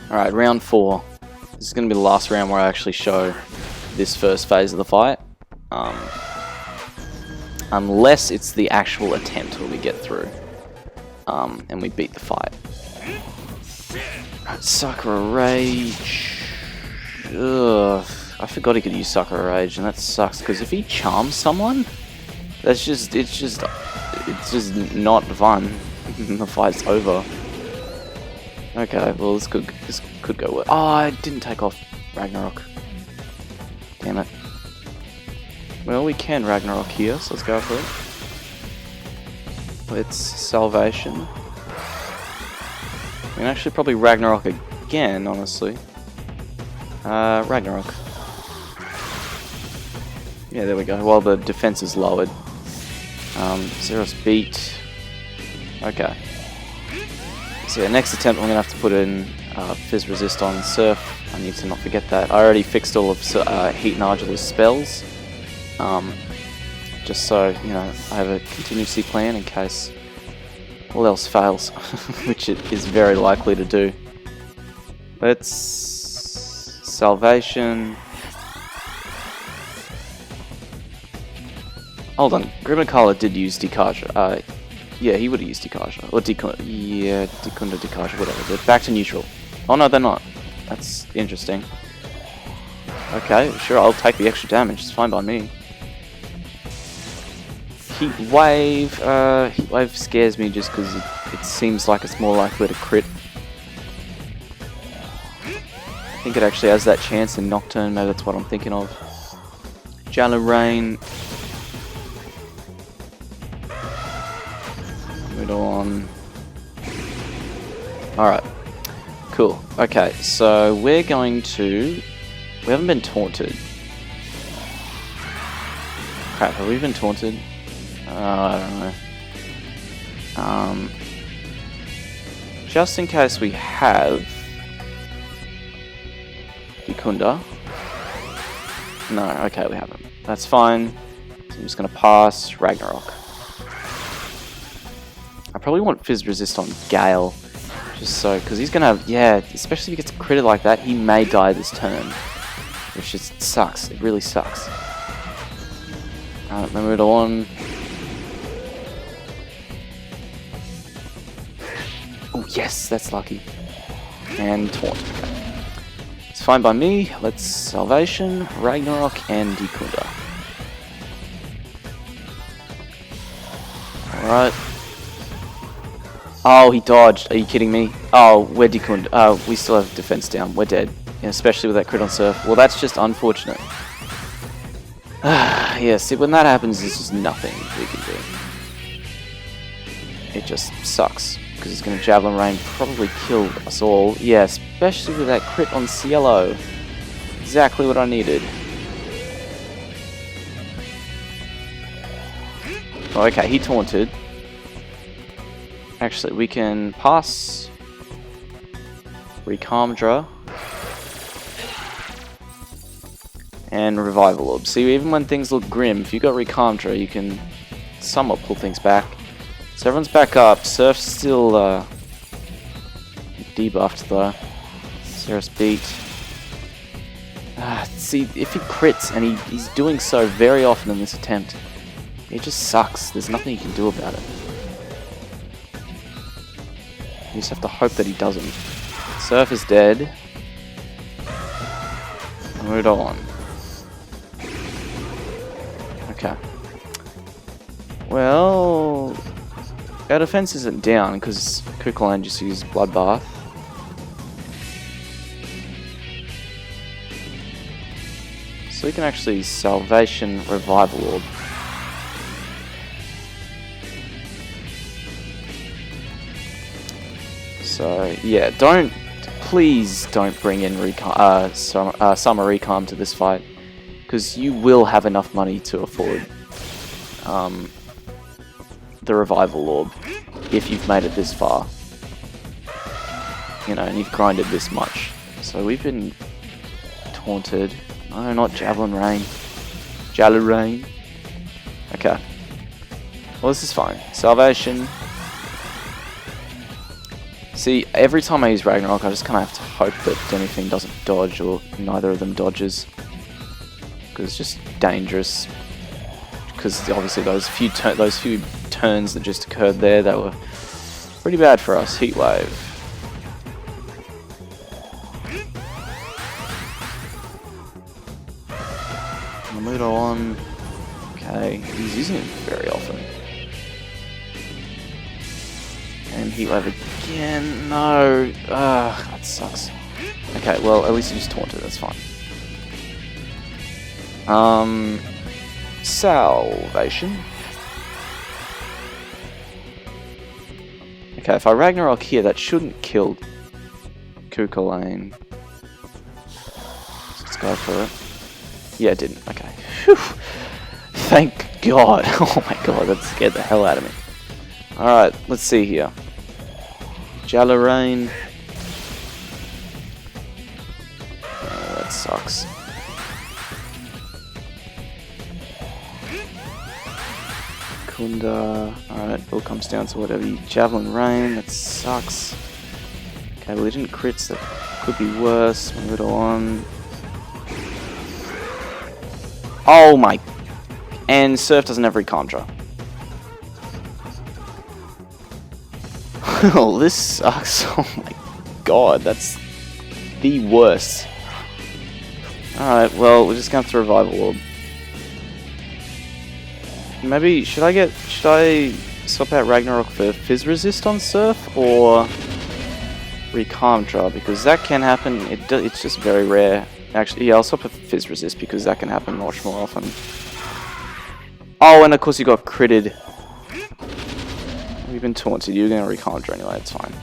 Alright, round 4. This is going to be the last round where I actually show this first phase of the fight. Unless it's the actual attempt where we get through. And we beat the fight. Right, Sakura Rage. Ugh, I forgot he could use Sakura Rage, and that sucks, because if he charms someone, it's just not fun. The fight's over. Okay, well this could go well. Oh, I didn't take off Ragnarok. Damn it. Well, we can Ragnarok here, so let's go for it. It's Salvation. We can actually probably Ragnarok again, honestly. Ragnarok. Yeah, there we go. While the defense is lowered. Zeros beat. Okay. So yeah, next attempt I'm going to have to put in Fizz Resist on Surf. I need to not forget that. I already fixed all of Heat and Argila's spells. Just so, you know, I have a contingency plan in case all else fails. Which it is very likely to do. Let's... Salvation... Hold on, Grimmakala did use Dikaja. Yeah, he would have used Dikaja. Or Dekunda Dikaja, whatever. They're back to neutral. Oh no, they're not. That's interesting. Okay, sure, I'll take the extra damage. It's fine by me. Heat Wave. Heat Wave scares me just because it seems like it's more likely to crit. I think it actually has that chance in Nocturne. Maybe that's what I'm thinking of. Jala Rain. On. Alright. Cool. Okay, so we're going to... We haven't been taunted. Crap, have we been taunted? I don't know. Just in case we have... Dekunda. No, okay, we haven't. That's fine. So I'm just going to pass Ragnarok. I probably want Fizz Resist on Gale, just so, because he's gonna have, yeah, especially if he gets critted like that, he may die this turn, which just sucks. It really sucks. Remember it on. Oh yes, that's lucky. And taunt. Okay. It's fine by me. Let's Salvation, Ragnarok, and Dekunda. All right. Oh, he dodged. Are you kidding me? Oh, we're Dekunda. We still have defense down. We're dead. Yeah, especially with that crit on Surf. Well, that's just unfortunate. Yeah, see, when that happens, there's just nothing we can do. It just sucks. Because he's going to Javelin Rain, probably kill us all. Yeah, especially with that crit on Cielo. Exactly what I needed. Oh, okay, he taunted. Actually, we can pass Recalmdra and Revival Orb. See, even when things look grim, if you got Recalmdra, you can somewhat pull things back. So everyone's back up. Surf's still debuffed though. Ceres beat. See, if he crits, and he's doing so very often in this attempt, it just sucks. There's nothing you can do about it. You just have to hope that he doesn't. Surf is dead. Move on. Okay. Well, our defense isn't down because Kukulkan just used Bloodbath. So we can actually Salvation Revival Orb. So yeah, please don't bring in Summer Recalm to this fight, because you will have enough money to afford the Revival Orb if you've made it this far, you know, and you've grinded this much. So we've been taunted. No, not Javelin Rain. Javelin Rain. Okay. Well, this is fine. Salvation. See, every time I use Ragnarok, I just kind of have to hope that Demi Fiend doesn't dodge, or neither of them dodges. Because it's just dangerous. Because obviously those few turns that just occurred there, they were pretty bad for us. Heat Wave. Namuto on. Okay, he's using it very often. And Heat Wave again. No. That sucks. Okay, well, at least he just taunted. That's fine. Salvation. Okay, if I Ragnarok here, that shouldn't kill Kukulane. Let's go for it. Yeah, it didn't. Okay. Whew. Thank God. Oh my God, that scared the hell out of me. Alright, let's see here. Jalarain. Oh, that sucks. Kunda. Alright, it all comes down to whatever you... Javelin Rain, that sucks. Okay, well, he didn't crits, that could be worse. Move it on. Oh my... And Surf doesn't have Recontra. Oh, this sucks. Oh my God, that's the worst. Alright, well, we're just going to have to Revival Orb. Maybe, should I swap out Ragnarok for Fizz Resist on Surf, or Recontra, because that can happen. It's just very rare. Actually, yeah, I'll swap for Fizz Resist because that can happen much more often. Oh, and of course you got critted. You've been taunted, you're going to Recontra anyway, it's fine.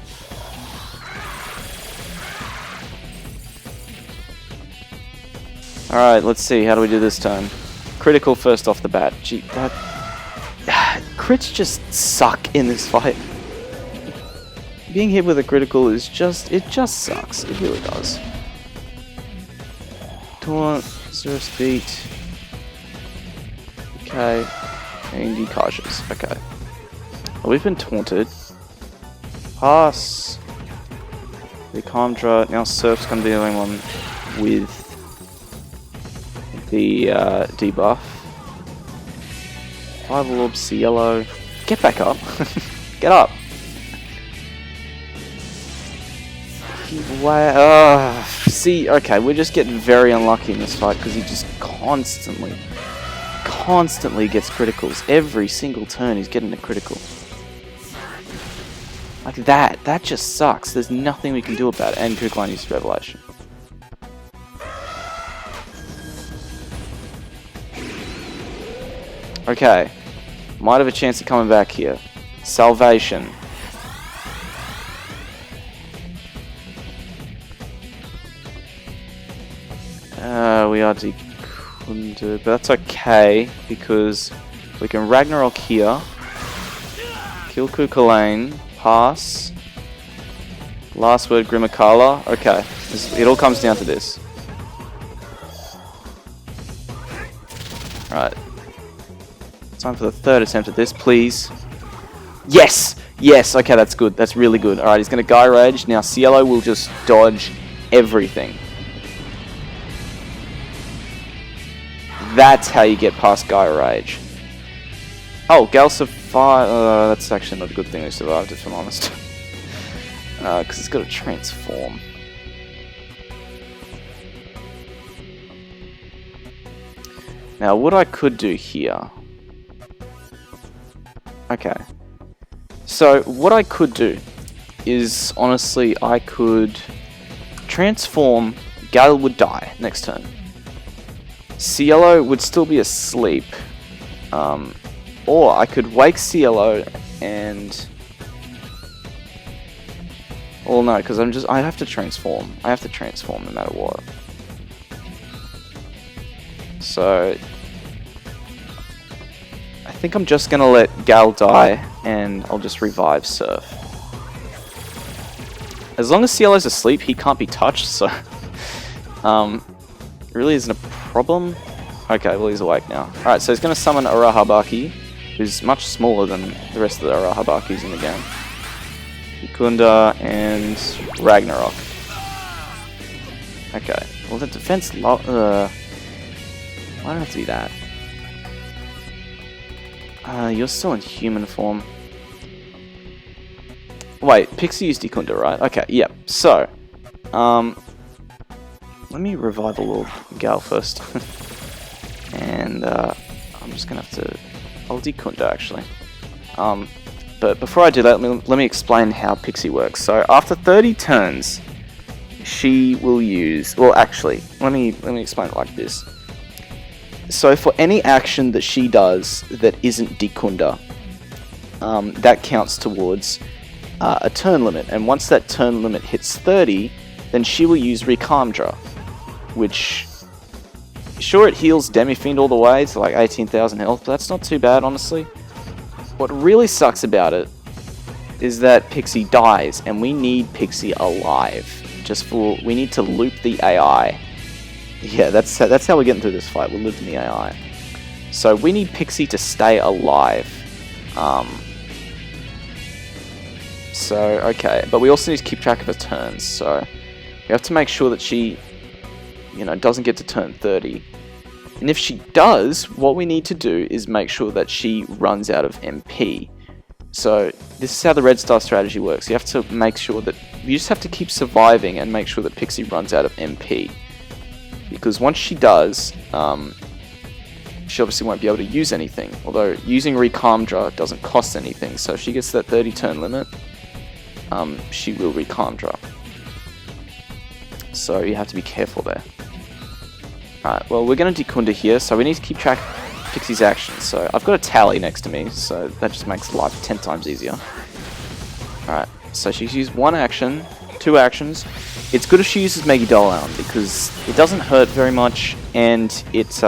Alright, let's see, how do we do this turn? Critical first off the bat. Gee, that... crits just suck in this fight. Being hit with a critical is just... it just sucks. It really does. Taunt, Surf Beat. Okay. And Decashes. Okay. Well, we've been taunted. Pass. Recontra. Now Surf's gonna be the only one with the debuff. Revival Orb, Cielo. Get back up. Get up. Wow. See, okay, we're just getting very unlucky in this fight because he just constantly gets criticals. Every single turn he's getting a critical. Like that. That just sucks. There's nothing we can do about it. And Kukulane uses Revelation. Okay. Might have a chance of coming back here. Salvation. We are Dekunda, but that's okay because we can Ragnarok here. Kill Kukulane. Pass. Last word Grimmakala. Okay. It all comes down to this. Alright. Time for the third attempt at this, please. Yes! Yes! Okay, that's good. That's really good. Alright, he's going to Guy Rage. Now, Cielo will just dodge everything. That's how you get past Guy Rage. Oh, Gal survived. That's actually not a good thing we survived, if I'm honest. Because it's got to transform. Now, what I could do here... Okay. So, what I could do is, honestly, I could transform. Gal would die next turn. Cielo would still be asleep. Or I could wake Cielo and... Well, no, because I have to transform. I have to transform no matter what. So... I think I'm just gonna let Gal die, and I'll just revive Surf. As long as Cielo's asleep, he can't be touched, so... really isn't a problem. Okay, well he's awake now. Alright, so he's gonna summon Arahabaki, who's much smaller than the rest of the Arahabakis in the game. Dikunda, and Ragnarok. Okay, well the defense why do I have to be that? You're still in human form. Wait, Pixie used Dikunda, right? Okay, yep. So, let me revive a little Gal first. And, I'm just gonna have to... I'll Dikunda, actually. But before I do that, let me explain how Pixie works. So, after 30 turns, she will use... Well, actually, let me explain it like this. So, for any action that she does that isn't Dikunda, that counts towards a turn limit. And once that turn limit hits 30, then she will use Rekamdra, which... Sure, it heals Demi Fiend all the way to like 18,000 health, but that's not too bad, honestly. What really sucks about it is that Pixie dies, and we need Pixie alive. We need to loop the AI. Yeah, that's how we're getting through this fight. We're looping the AI. So we need Pixie to stay alive. Okay, but we also need to keep track of her turns. So we have to make sure that she, doesn't get to turn 30. And if she does, what we need to do is make sure that she runs out of MP. So this is how the Red Star strategy works. You have to make sure that you just have to keep surviving and make sure that Pixie runs out of MP. Because once she does, she obviously won't be able to use anything. Although using Rekamdra doesn't cost anything. So if she gets to that 30 turn limit, she will Rekamdra. So you have to be careful there. Alright, well we're going to Dikunda here, so we need to keep track of Pixie's actions. So I've got a tally next to me, so that just makes life 10 times easier. Alright, so she's used 1 action, 2 actions. It's good if she uses Megidolan, because it doesn't hurt very much, and it,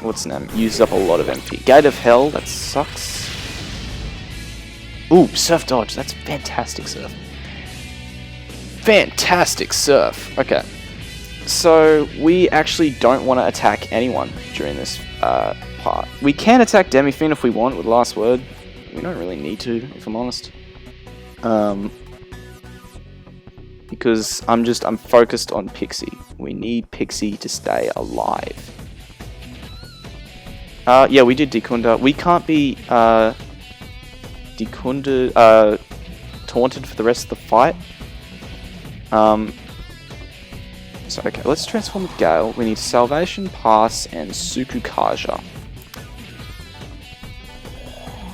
what's the name, uses up a lot of MP. Gate of Hell, that sucks. Ooh, Surf Dodge, that's fantastic Surf. Fantastic Surf! Okay. So, we actually don't want to attack anyone during this part. We can attack Demi Fiend if we want with Last Word. We don't really need to, if I'm honest. Because I'm focused on Pixie. We need Pixie to stay alive. Yeah, we did Dikunda. We can't be taunted for the rest of the fight. So, okay, let's transform with Gale. We need Salvation, Pass, and Sukukaja.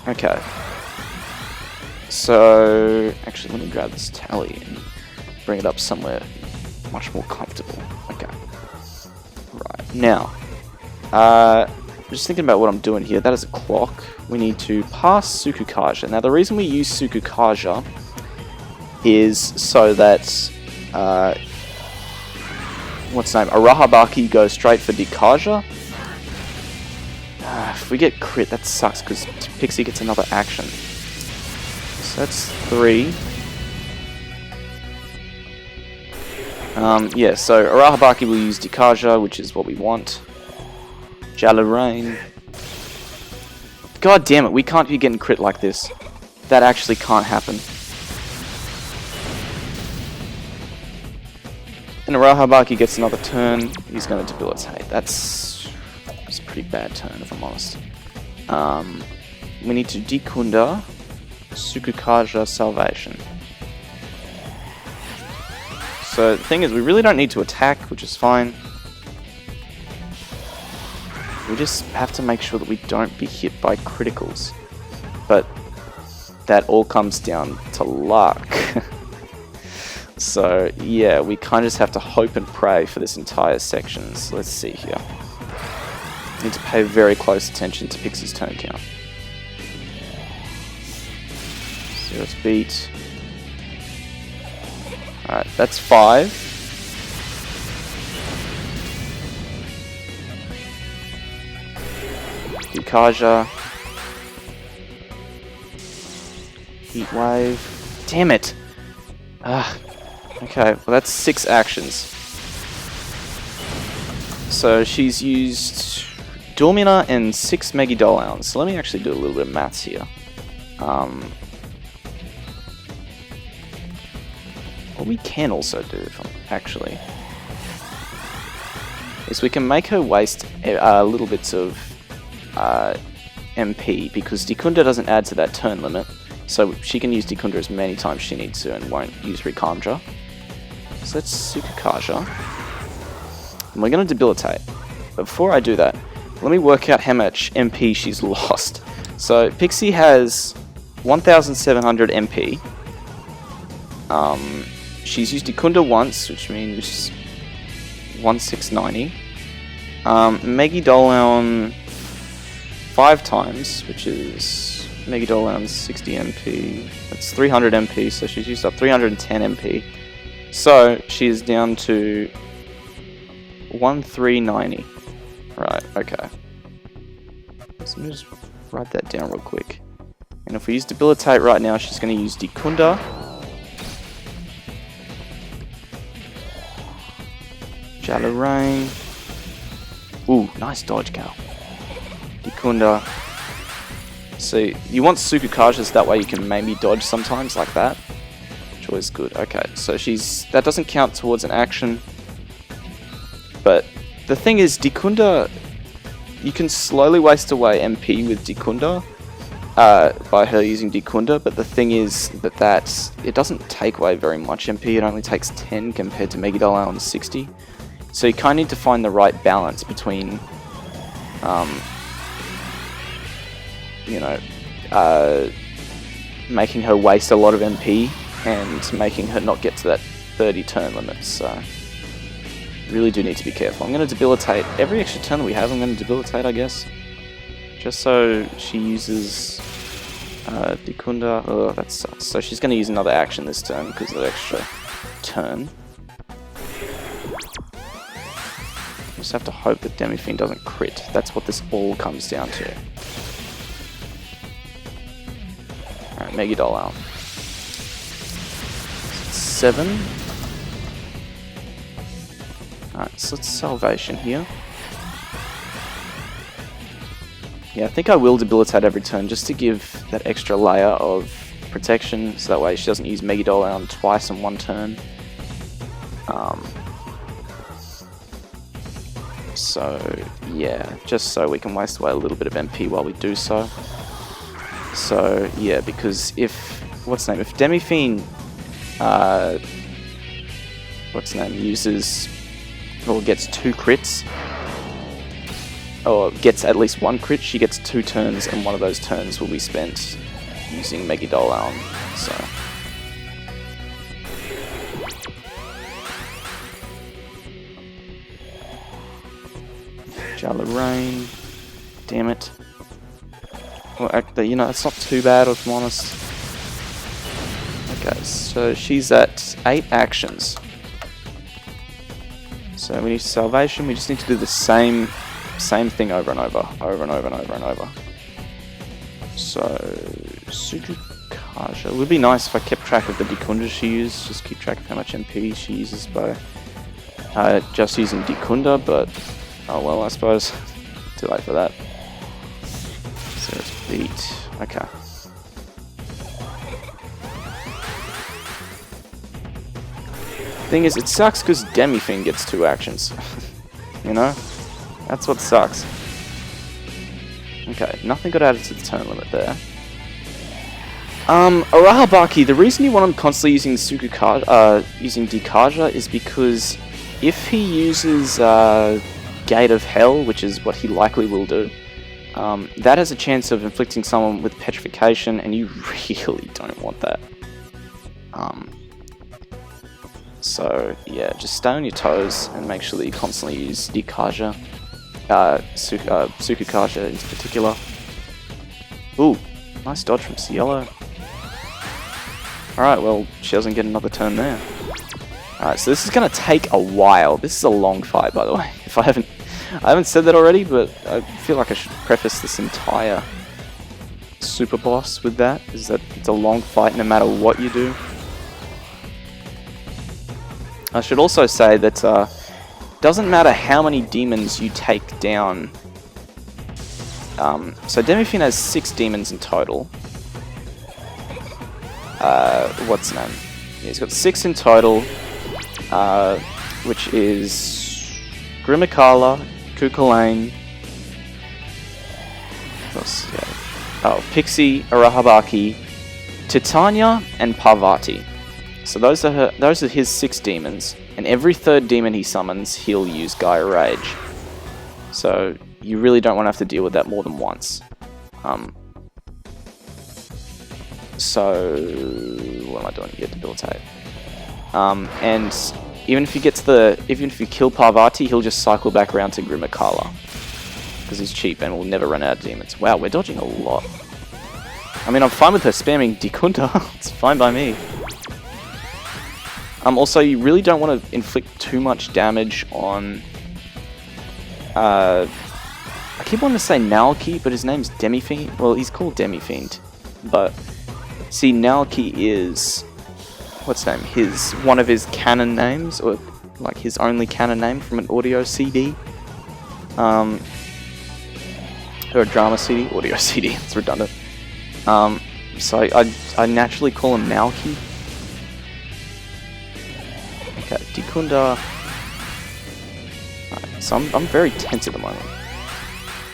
Okay. So, actually, let me grab this tally and bring it up somewhere much more comfortable. Okay. Right, now, just thinking about what I'm doing here. That is a clock. We need to pass Sukukaja. Now, the reason we use Sukukaja is so that, what's the name? Arahabaki goes straight for Dikaja. If we get crit, that sucks because Pixie gets another action. So that's 3. Yeah, so Arahabaki will use Dikaja, which is what we want. Jalarain. God damn it, we can't be getting crit like this. That actually can't happen. And Arahabaki gets another turn. He's going to debilitate. That's a pretty bad turn, if I'm honest. We need to Dikunda, Sukukaja, Salvation. So the thing is, we really don't need to attack, which is fine. We just have to make sure that we don't be hit by criticals. But that all comes down to luck. So, yeah, we kind of just have to hope and pray for this entire section. So let's see here. Need to pay very close attention to Pixie's turn count. So let's beat. Alright, that's 5. Dukaja. Heat Wave. Damn it! Okay, well that's 6 actions. So she's used Dormina and 6 Megidolans. So let me actually do a little bit of maths here. what we can also do, actually, is we can make her waste little bits of MP, because Dikunda doesn't add to that turn limit, so she can use Dikunda as many times she needs to and won't use Rikamja. So let's Sukukaja. And we're going to debilitate. But before I do that, let me work out how much MP she's lost. So Pixie has 1,700 MP. She's used Dikunda once, which means 1,690. Megidolaon 5 times, which is Megidolaon's 60 MP. That's 300 MP, so she's used up 310 MP. So she's down to 1,390. Right, okay. So let me just write that down real quick. And if we use Debilitate right now, she's going to use Dikunda. Jalarain. Ooh, nice dodge, Cal. Dikunda. So you want Sukukajas, that way you can maybe dodge sometimes like that. Which always good. Okay, so that doesn't count towards an action. But the thing is, Dikunda, you can slowly waste away MP with Dikunda by her using Dikunda, but the thing is that it doesn't take away very much MP, it only takes 10 compared to Megidolaon's 60. So you kind of need to find the right balance between, making her waste a lot of MP and making her not get to that 30 turn limit. So really do need to be careful. I'm going to debilitate every extra turn that we have. I'm going to debilitate, I guess, just so she uses Dikunda. Oh, that sucks. So she's going to use another action this turn because of the extra turn. Just have to hope that Demi Fiend doesn't crit. That's what this all comes down to. Alright, Megidolaon. 7. Alright, so let's Salvation here. Yeah, I think I will debilitate every turn just to give that extra layer of protection, so that way she doesn't use Megidolaon twice in one turn. So yeah, just so we can waste away a little bit of MP while we do so. So yeah, because if Demi Fiend uses or gets 2 crits, or gets at least 1 crit, she gets 2 turns, and one of those turns will be spent using Megidolaon. So Jalarain. Damn it. Well, actually, it's not too bad, if I'm honest. Okay, so she's at 8 actions. So we need Salvation. We just need to do the same thing over and over. So Sukukaja. It would be nice if I kept track of the Dikunda she used. Just keep track of how much MP she uses by just using Dikunda, but oh well, I suppose. Too late for that. So it's beat. Okay. Thing is, it sucks because Demi Fiend gets 2 actions. That's what sucks. Okay, nothing got added to the turn limit there. Arahabaki, the reason you want him constantly using Dikaja is because if he uses Gate of Hell, which is what he likely will do, that has a chance of inflicting someone with petrification, and you really don't want that. So yeah, just stay on your toes and make sure that you constantly use Dikaja, Sukukaja in particular. Ooh, nice dodge from Cielo. Alright, well, she doesn't get another turn there. Alright, so this is going to take a while. This is a long fight, by the way. If I haven't said that already, but I feel like I should preface this entire super boss with that, is that it's a long fight no matter what you do. I should also say that doesn't matter how many demons you take down. So Demi Fiend has 6 demons in total. What's his name? he's got 6 in total, which is Grimacala, Kukulane, Pixie, Arahabaki, Titania, and Parvati. So those are his 6 demons, and every third demon he summons, he'll use Gaia Rage. So you really don't want to have to deal with that more than once. So what am I doing? Get debilitate. And even if you kill Parvati, he'll just cycle back around to Grimacala because he's cheap and will never run out of demons. Wow, we're dodging a lot. I mean, I'm fine with her spamming Dikunda. It's fine by me. Also, you really don't want to inflict too much damage on... I keep wanting to say Naoki, but his name's Demi Fiend. Well, he's called Demi Fiend. But, see, Naoki is... What's his name? One of his canon names, or like his only canon name from an audio CD. Or a drama CD. Audio CD, it's redundant. So I naturally call him Naoki. Okay, Dikunda. Right, so I'm very tense at the moment.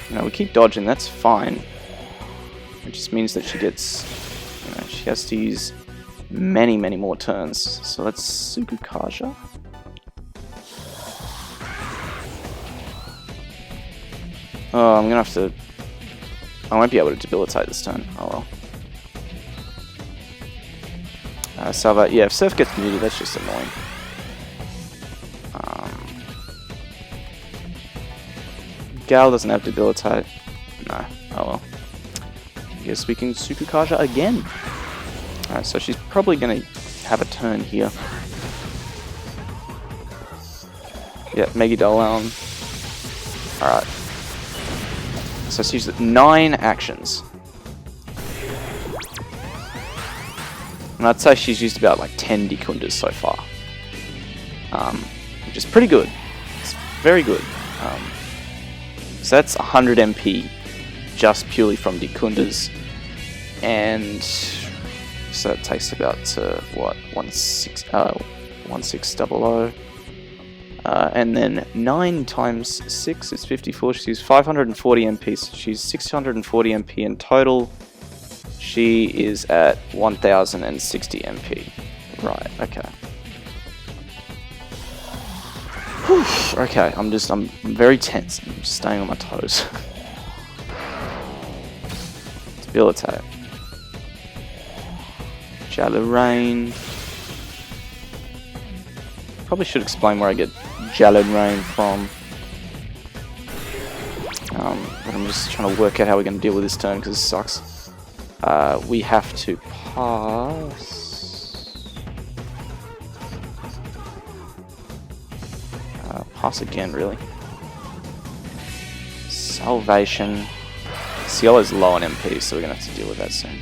You know, we keep dodging, that's fine. It just means that she gets, you know, she has to use many more turns. So let's Sukukaja. Oh, I'm gonna have to... I won't be able to debilitate this turn. Oh well. Salva, yeah, if Surf gets muted, that's just annoying. Gal doesn't have debilitate. No. Oh well. I guess we can Sukukaja again. Alright, so she's probably gonna have a turn here. Yeah, Megidolan. Alright. So she's at 9 actions. And I'd say she's used about like 10 Dikundas so far. Which is pretty good. It's very good. So that's 100 MP just purely from Dikundas. And so it takes about what, 1600. And then 9 times 6 is 54. She's 540 MP, so she's 640 MP in total. She is at 1060 MP. Right, okay. Whew, okay, I'm very tense. I'm just staying on my toes. Debilitate. Jalarain. Probably should explain where I get Jalarain from. But I'm just trying to work out how we're going to deal with this turn because this sucks. We have to pass. Pass again, really. Salvation. Cielo's low on MP, so we're going to have to deal with that soon.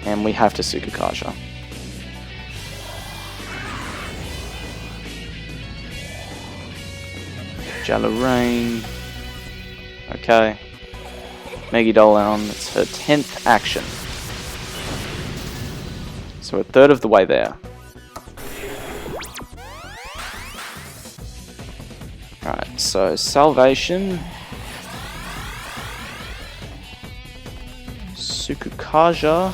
And we have to Sukukaja. Jalarain. Okay. Megidolan, it's her 10th action. So we're a third of the way there. Alright, so Salvation. Sukukaja.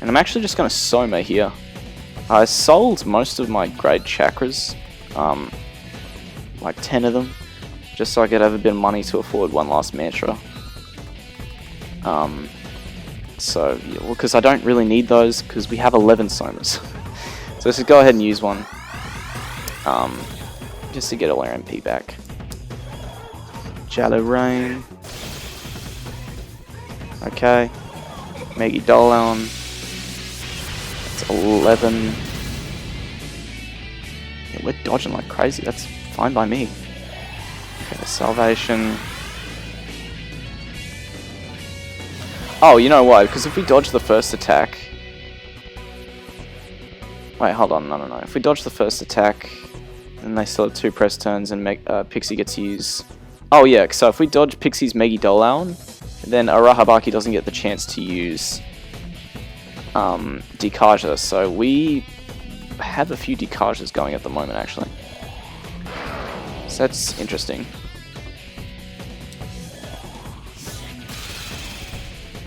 And I'm actually just going to Soma here. I sold most of my grade chakras. Like 10 of them. Just so I could have a bit of money to afford one last mantra. So, yeah, well, because I don't really need those, because we have 11 Somas. So let's just go ahead and use one. Just to get all our MP back. Jalarain. Okay. Megidolan. That's 11. Yeah, we're dodging like crazy. That's fine by me. Okay, Salvation. Oh, you know why? Because if we dodge the first attack... Wait, hold on. No. If we dodge the first attack, then they still have 2 press turns and Pixie gets to use... Oh yeah, so if we dodge Pixie's Megidolan, then Arahabaki doesn't get the chance to use Dekaja, so we have a few Dekajas going at the moment, actually. So that's interesting.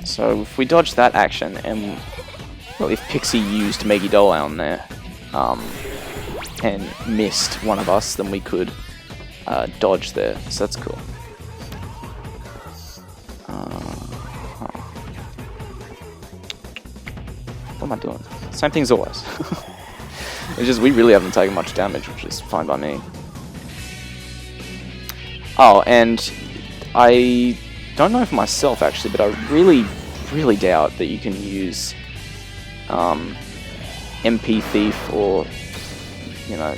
So if we dodge that action, and well, if Pixie used Megidolaon there, and missed one of us, then we could dodge there. So that's cool. What am I doing? Same thing as always. It's just we really haven't taken much damage, which is fine by me. Oh, and I don't know for myself actually, but I really doubt that you can use MP Thief or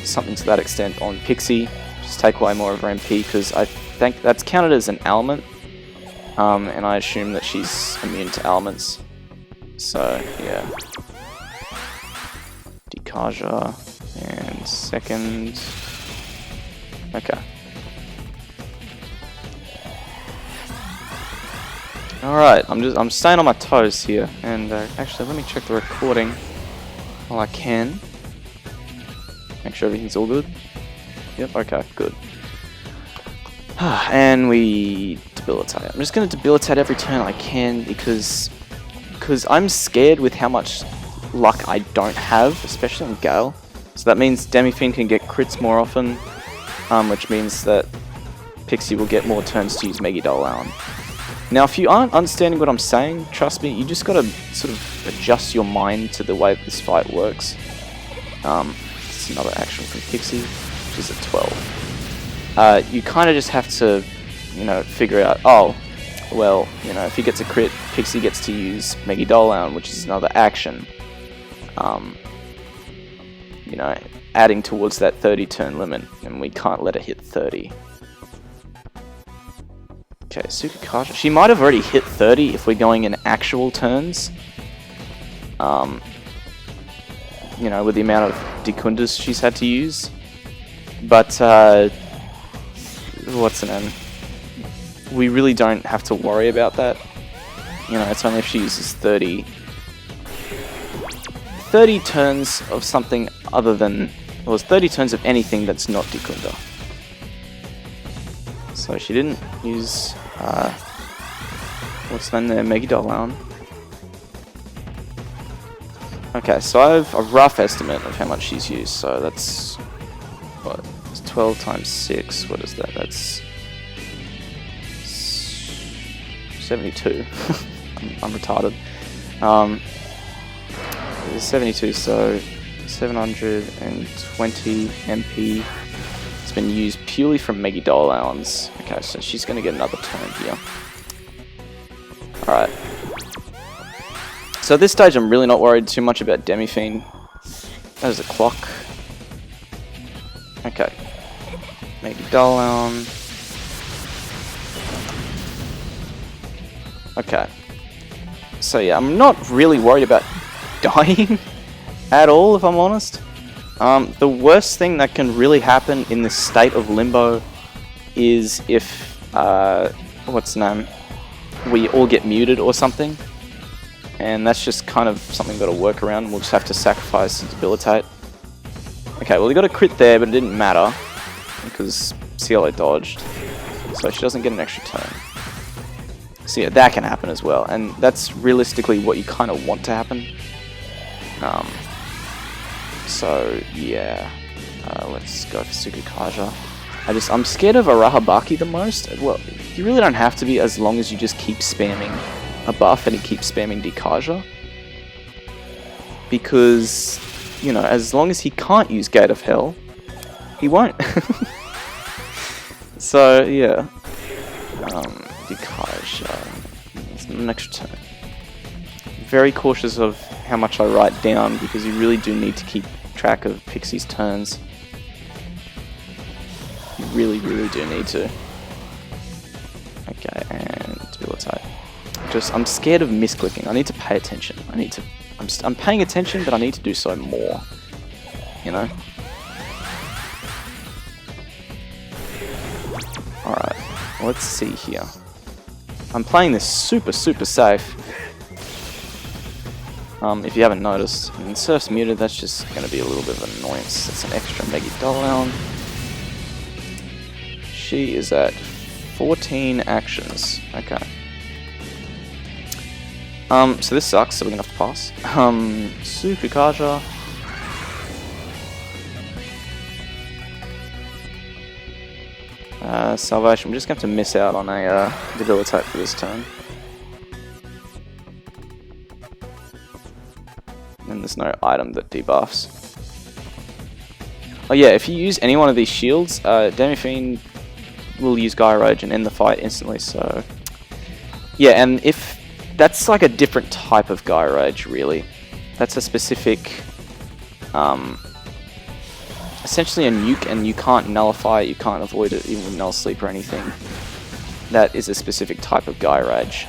something to that extent on Pixie. Just take away more of her MP, because I think that's counted as an element, and I assume that she's immune to elements. So yeah. Dekaja and second. Okay. Alright, I'm staying on my toes here, and actually let me check the recording while I can. Make sure everything's all good. Yep, okay, good. And we debilitate. I'm just going to debilitate every turn I can, because I'm scared with how much luck I don't have, especially on Gale. So that means Demi Fiend can get crits more often, which means that Pixie will get more turns to use Megidolaon. Now, if you aren't understanding what I'm saying, trust me, you just gotta sort of adjust your mind to the way this fight works. It's another action from Pixie, which is a 12. You kind of just have to, figure out, oh, well, if he gets a crit, Pixie gets to use Megidolaon, which is another action. Adding towards that 30 turn limit, and we can't let her hit 30. Okay, Tsukikaja. She might have already hit 30 if we're going in actual turns. With the amount of Dekundas she's had to use. But, what's the name? We really don't have to worry about that. It's only if she uses 30 turns of something other than... Well, it's 30 turns of anything that's not Dekunda. So she didn't use, what's the name there, Megidolaon. Okay, so I have a rough estimate of how much she's used, so that's, what, it's 12 times 6, what is that, that's 72, I'm retarded. It's 72, so 720 MP. It's been used purely from Megidolaons. Okay, so she's going to get another turn here. Alright. So at this stage I'm really not worried too much about Demi Fiend. There's a clock. Okay. Megidolaon. Okay. So yeah, I'm not really worried about dying at all, if I'm honest. The worst thing that can really happen in this state of limbo is if, what's the name, we all get muted or something. And that's just kind of something we've got to work around. We'll just have to sacrifice and debilitate. Okay, well, we got a crit there, but it didn't matter, because Cielo dodged. So she doesn't get an extra turn. So yeah, that can happen as well. And that's realistically what you kind of want to happen. So yeah, let's go for Tsukikaja. I'm scared of Arahabaki the most. Well, you really don't have to be, as long as you just keep spamming a buff and he keeps spamming Dekaja. Because, as long as he can't use Gate of Hell, he won't. So yeah, Dekaja, an extra turn. Very cautious of how much I write down, because you really do need to keep track of Pixie's turns. You really do need to. Okay, and debilitate. I'm scared of misclicking. I need to pay attention. I'm paying attention, but I need to do so more. Alright, let's see here. I'm playing this super safe. If you haven't noticed, and Surf's muted, that's just going to be a little bit of an annoyance. That's an extra Mega Dollhound. She is at 14 actions. Okay. So this sucks, so we're going to have to pass. Sukukaja. Salvation, we're just going to have to miss out on a debilitate for this turn. And there's no item that debuffs. Oh yeah, if you use any one of these shields, Demi Fiend will use Gaia Rage and end the fight instantly, so... Yeah, and if... That's like a different type of Gaia Rage, really. That's a specific... essentially a nuke, and you can't nullify it, you can't avoid it, even with Null Sleep or anything. That is a specific type of Gaia Rage.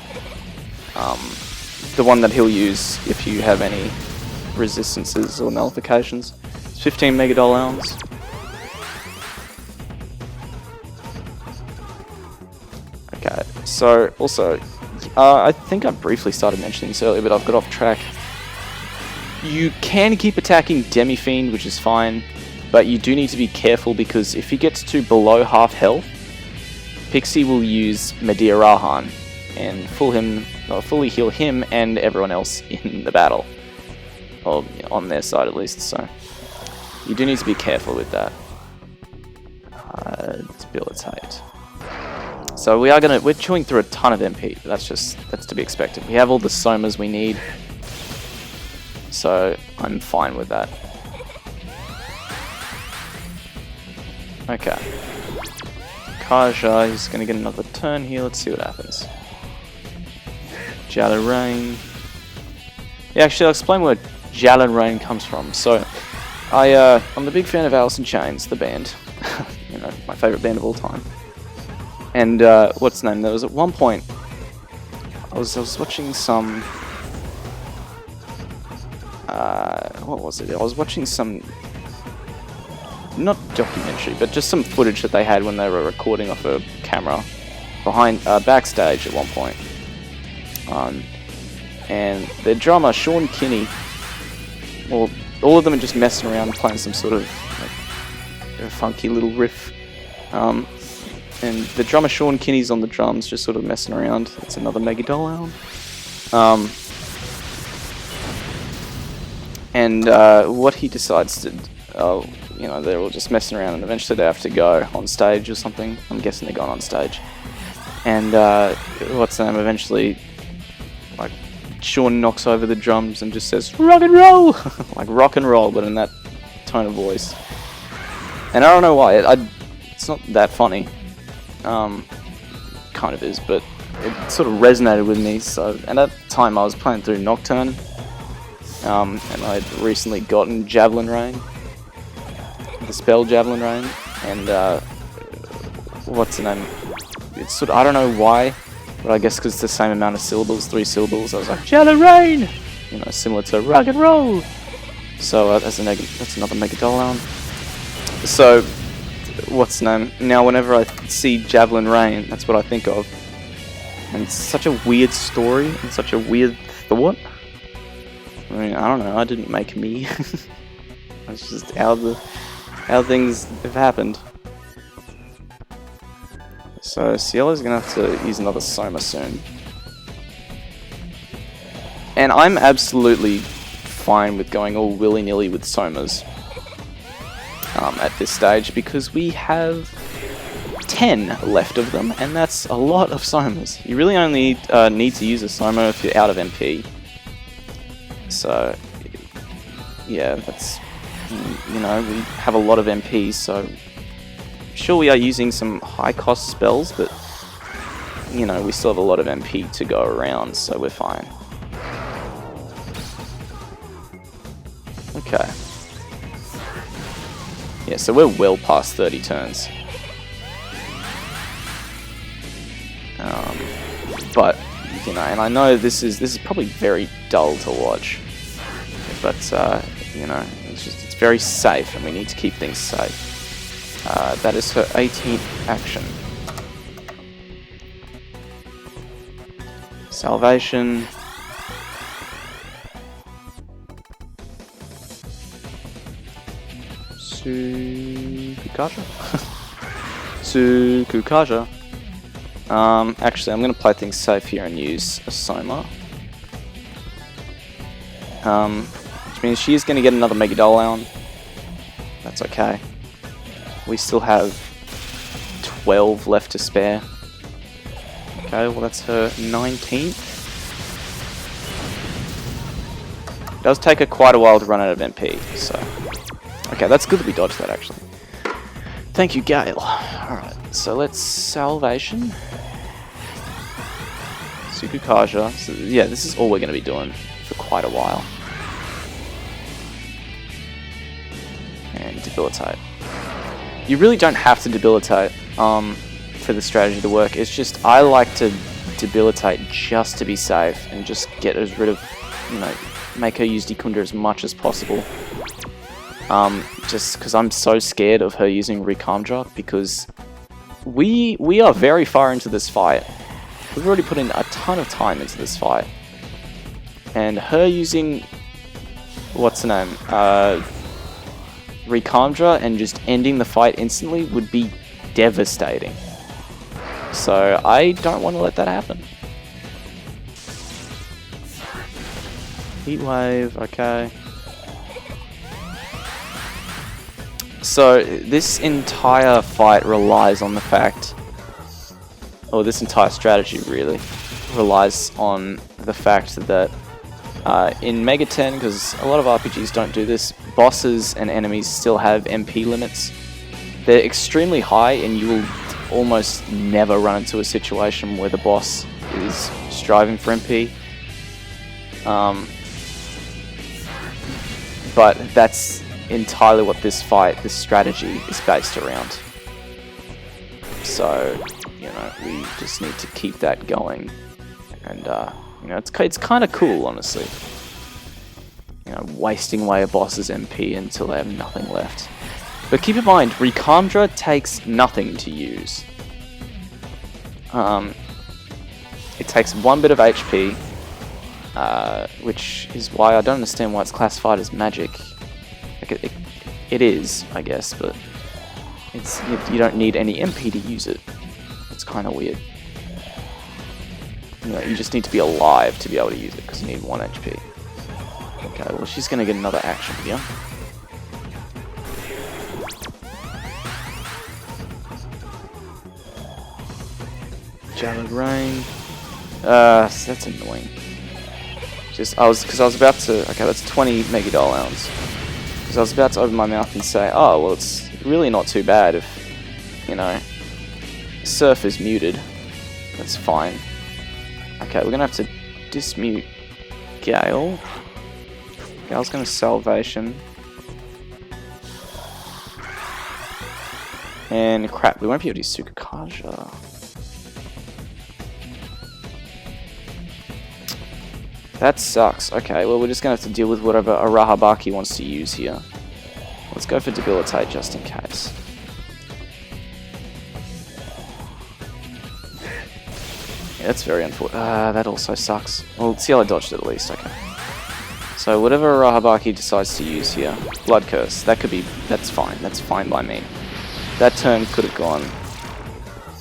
The one that he'll use if you have any resistances or nullifications. It's 15 Mega Dollhounds. Okay, so also, I think I briefly started mentioning this earlier, but I've got off track. You can keep attacking Demi Fiend, which is fine, but you do need to be careful because if he gets to below half health, Pixie will use Medea Rahan and fully heal him and everyone else in the battle. Or on their side at least, so you do need to be careful with that. Debilitate. So we're chewing through a ton of MP. That's to be expected. We have all the somas we need, so I'm fine with that. Okay. Kaja, he's gonna get another turn here. Let's see what happens. Jala Rain. Yeah, actually, I'll explain where Jala Rain comes from. So, I'm a big fan of Alice in Chains, the band. You know, my favorite band of all time. And what's the name? There was at one point I was watching some. What was it? I was watching some. Not documentary, but just some footage that they had when they were recording off a camera behind backstage at one point. And their drummer Sean Kinney, well, all of them are just messing around playing some sort of like, a funky little riff. And the drummer Sean Kinney's on the drums, just sort of messing around. It's another Mega Dollhound. And what he decides to, you know, they're all just messing around, and eventually they have to go on stage or something. I'm guessing they're going on stage. And what's the name? Eventually, like, Sean knocks over the drums and just says rock and roll, like rock and roll, but in that tone of voice. And I don't know why. It's not that funny. Kind of is, but it sort of resonated with me. So, and at the time I was playing through Nocturne, and I'd recently gotten Javelin Rain, the spell Javelin Rain, and what's the name? It's sort of, I don't know why, but I guess because it's the same amount of syllables, 3 syllables. I was like Javelin Rain, you know, similar to rock and roll. So that's another Mega Dollhound. So what's the name? Now whenever I see Javelin Rain, that's what I think of. And it's such a weird story and such a weird thought. I mean, I don't know, I didn't make me. It's just how things have happened. So Cielo's gonna have to use another Soma soon. And I'm absolutely fine with going all willy-nilly with Somas at this stage, because we have 10 left of them, and that's a lot of Somas. You really only need to use a Soma if you're out of MP. So, yeah, that's, you know, we have a lot of MP, so sure we are using some high-cost spells, but, you know, we still have a lot of MP to go around, so we're fine. Okay. Yeah, so we're well past 30 turns. But, you know, and I know this is probably very dull to watch, but, you know, it's very safe, and we need to keep things safe. That is her 18th action. Salvation. Sukukaja? Sukukaja. Actually, I'm going to play things safe here and use a Soma. Which means she's going to get another Mega Dollhound. That's okay. We still have 12 left to spare. Okay, well that's her 19th. It does take her quite a while to run out of MP, so... Okay, that's good that we dodged that, actually. Thank you, Gale. Alright, so let's Salvation. Sukukaja. So, yeah, this is all we're going to be doing for quite a while. And Debilitate. You really don't have to Debilitate for the strategy to work. It's just, I like to Debilitate just to be safe and just get rid of, you know, make her use Dekunda as much as possible. Just because I'm so scared of her using Recalmdra, because we are very far into this fight. We've already put in a ton of time into this fight. And her using, what's the name, Recalmdra and just ending the fight instantly would be devastating. So I don't want to let that happen. Heat Wave, okay. So this entire fight relies on the fact, or this entire strategy really relies on the fact that in Mega 10, because a lot of RPGs don't do this, bosses and enemies still have MP limits. They're extremely high, and you will almost never run into a situation where the boss is striving for MP. But that's entirely what this strategy is based around. So, you know, we just need to keep that going. And, you know, it's kind of cool, honestly. You know, wasting away a boss's MP until they have nothing left. But keep in mind, Recalmdra takes nothing to use. It takes 1 bit of HP, which is why I don't understand why it's classified as magic. Like it is, I guess, but it's you don't need any MP to use it. It's kind of weird. You know, you just need to be alive to be able to use it, because you need 1 HP. Okay, well she's going to get another action here. Jallid Rain. That's annoying. Because I was about to. Okay, that's 20 Mega Dollhounds. Because I was about to open my mouth and say, oh, well, it's really not too bad if, you know, Surf is muted. That's fine. Okay, we're gonna have to dismute Gale. Gale's gonna Salvation. And crap, we won't be able to use Sukukaja. That sucks. Okay, well we're just going to have to deal with whatever Arahabaki wants to use here. Let's go for Debilitate just in case. Yeah, that's very unfortunate. That also sucks. Well, CL dodged it at least, okay. So whatever Arahabaki decides to use here, Blood Curse, that's fine by me. That turn could have gone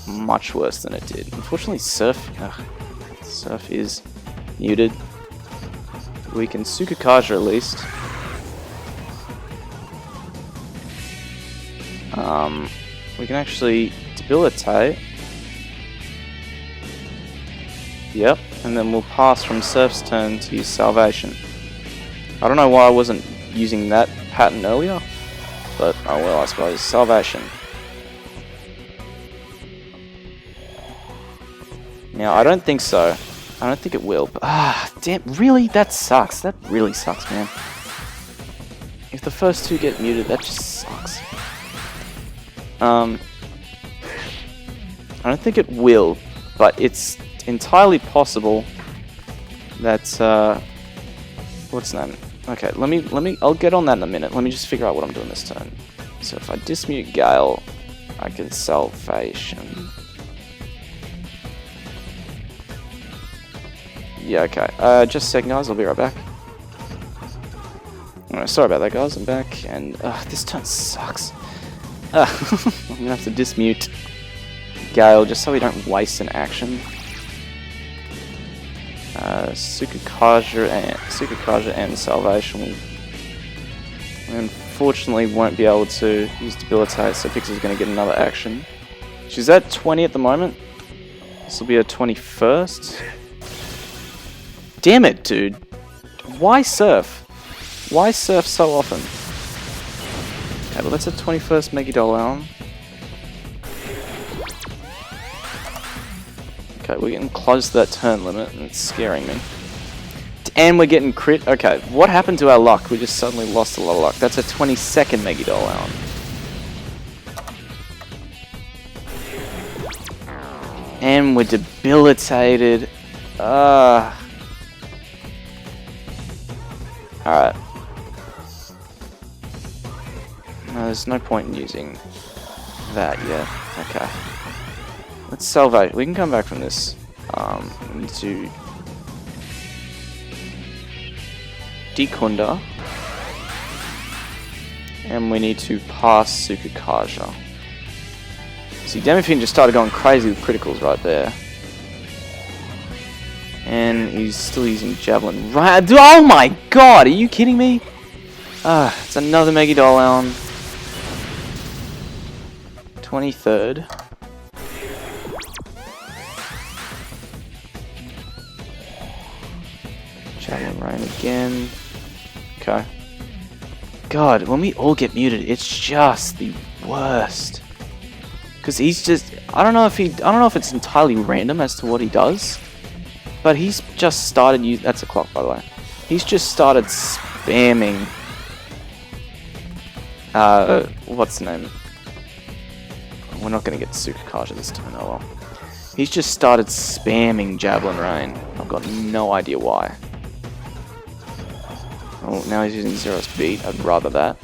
much worse than it did. Unfortunately, Surf is muted. We can Sukukaja at least. We can actually Debilitate. Yep, and then we'll pass from Surf's turn to use Salvation. I don't know why I wasn't using that pattern earlier, but oh well, I suppose. Salvation. Now, I don't think so. I don't think it will, but damn, really? That sucks. That really sucks, man. If the first two get muted, that just sucks. I don't think it will, but it's entirely possible that, what's the name? Okay, I'll get on that in a minute. Let me just figure out what I'm doing this turn. So if I dismute Gale, I can Salvation. Yeah, okay. Just a second, guys. I'll be right back. Alright, sorry about that, guys. I'm back, and this turn sucks. I'm gonna have to dismute Gale just so we don't waste an action. Sukukaja and Salvation will unfortunately won't be able to use Debilitate, so Pixie's going to get another action. She's at 20 at the moment. This will be her 21st. Damn it, dude. Why surf? Why surf so often? Okay, well that's her 21st Mega Doll. Okay, we're getting close to that turn limit, and it's scaring me. And we're getting crit. Okay, what happened to our luck? We just suddenly lost a lot of luck. That's a 22nd Mega Doll. And we're debilitated. Alright. No, there's no point in using that yet. Okay. Let's salvage. We can come back from this. We need to Dekunda. And we need to pass Sukukaja. See, Demi Fiend just started going crazy with criticals right there. And he's still using Javelin. Right? Oh my god, are you kidding me? It's another Mega Doll. 23rd. Javelin Rain again. Okay. God, when we all get muted, it's just the worst. Because he's just, I don't know if it's entirely random as to what he does, but he's just started using, that's a clock by the way. He's just started spamming, what's the name? We're not going to get Sukukaja this time, oh well. He's just started spamming Javelin Rain. I've got no idea why. Oh, now he's using Zero's Beat. I'd rather that.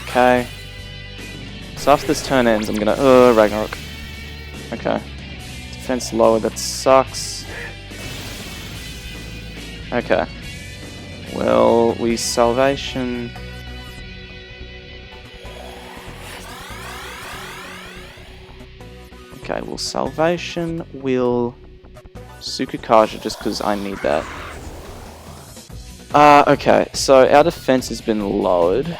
Okay. So after this turn ends, I'm gonna... Ragnarok. Okay. Defense lower, that sucks. Okay. Well, we Salvation... Okay, well Salvation will... Sukukaja just because I need that. Okay, so our defense has been lowered.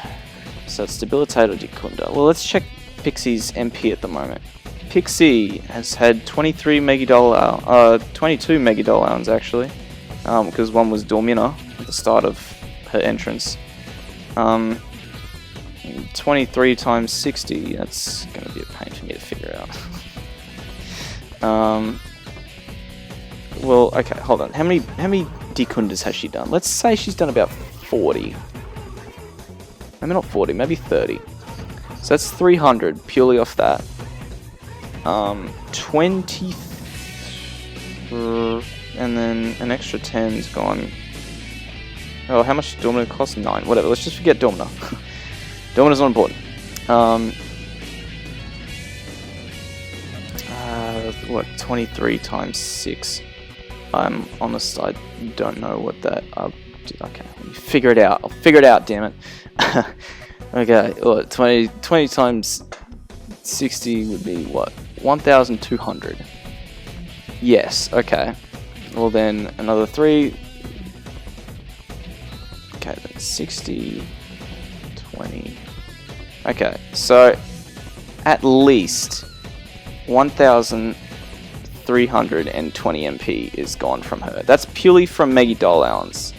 So it's Debilitate or Dekunda. Well, let's check Pixie's MP at the moment. Pixie has had 23 Mega Doll 22 Mega Doll rounds actually. Because one was Dormina at the start of her entrance. 23 times 60, that's going to be a pain for me to figure out. Well, okay, hold on. How many Dekundas has she done? Let's say she's done about 40. Maybe not 40, maybe 30. So that's 300 purely off that. 20, and then an extra 10's gone. Oh, how much did Dormina cost? 9. Whatever. Let's just forget Dormina. Dormina's not important. What? 23 times 6. I'm honest, I don't know what that... okay, let me figure it out. I'll figure it out, damn it. Okay, well, 20 times 60 would be what? 1,200. Yes, okay. Well then, another 3. Okay, then 60, 20. Okay, so at least 1,320 MP is gone from her. That's purely from Mega Doll Allowance.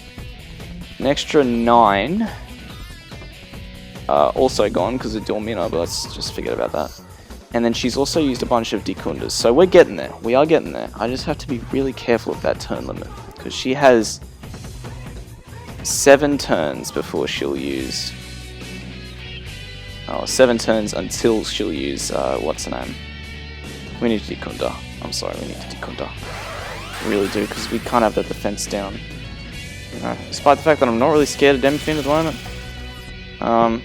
An extra 9 also gone because of Dormina, but let's just forget about that. And then she's also used a bunch of Dekundas, so we're getting there. We are getting there. I just have to be really careful of that turn limit because she has 7 turns before she'll use... Oh, 7 turns until she'll use, what's her name? We need to Dekunda. I'm sorry, we need to Dekunda. We really do, because we can't have that defense down. You know, despite the fact that I'm not really scared of Demi Fiend at the moment. I'm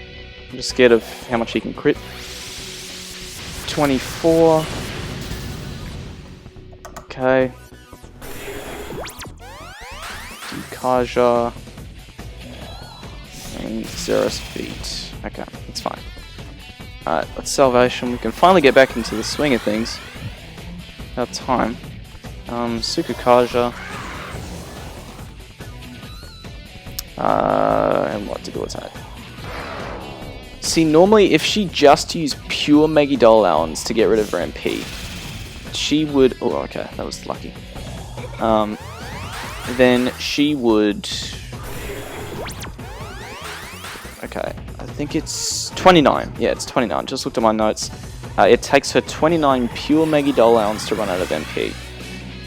just scared of how much he can crit. 24. Okay. Kaja, and Zeros Beat. Okay, that's fine. Alright, that's Salvation. We can finally get back into the swing of things. About time. Sukukaja. And what Debilitate? See, normally if she just used pure Megidol allowance to get rid of her MP, she would... Oh, okay, that was lucky. Then she would... Okay, I think it's 29. Yeah, it's 29. Just looked at my notes. It takes her 29 pure Megidol allowance to run out of MP.